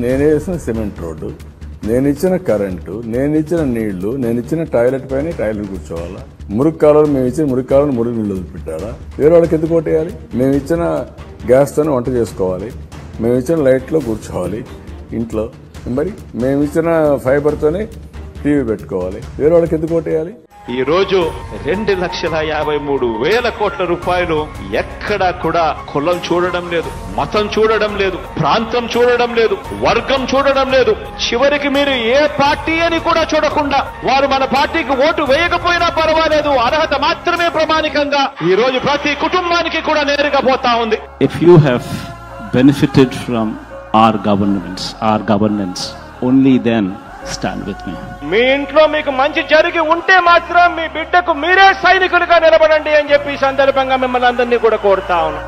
నేను వేసిన cement road, నేను ఇచ్చిన కరెంటు, నేను ఇచ్చిన నీళ్లు, నేను ఇచ్చిన టాయిలెట్ పైన టాయిలెట్ కూర్చోవాలా? మురుగు కాలంలో మేము ఇచ్చిన మురుగు కాలంలో మురుగు నీళ్ళు వదిలిపెట్టారా? వేరే వాళ్ళకి ఎందుకు ఓటేయాలి? మేము ఇచ్చిన గ్యాస్తోనే వంట చేసుకోవాలి, మేము ఇచ్చిన లైట్లో కూర్చోవాలి ఇంట్లో, మరి మేము ఇచ్చిన ఫైబర్తోనే టీవీ పెట్టుకోవాలి, వేరే వాళ్ళకి ఎందుకు ఓటేయాలి? ఈ రోజు 2,53,000 కోట్ల రూపాయలు ఎక్కడా కూడా కులం చూడడం లేదు, మతం చూడడం లేదు, ప్రాంతం చూడడం లేదు, వర్గం చూడడం లేదు. చివరికి మీరు ఏ పార్టీ అని కూడా చూడకుండా వారు మన పార్టీకి ఓటు వేయకపోయినా పర్వాలేదు, అర్హత మాత్రమే ప్రామాణికంగా ఈ రోజు ప్రతి కుటుంబానికి కూడా నేరుగా పోతా ఉంది. If you have benefited from our governance, only then stand with me. మీ ఇంట్లో మీకు మంచి జరిగి ఉంటే మాత్రం మీ బిడ్డకు మీరే సైనికులుగా నిలబడండి అని చెప్పి ఈ సందర్భంగా మిమ్మల్ని అందరినీ కూడా కోరుతా ఉన్నాం.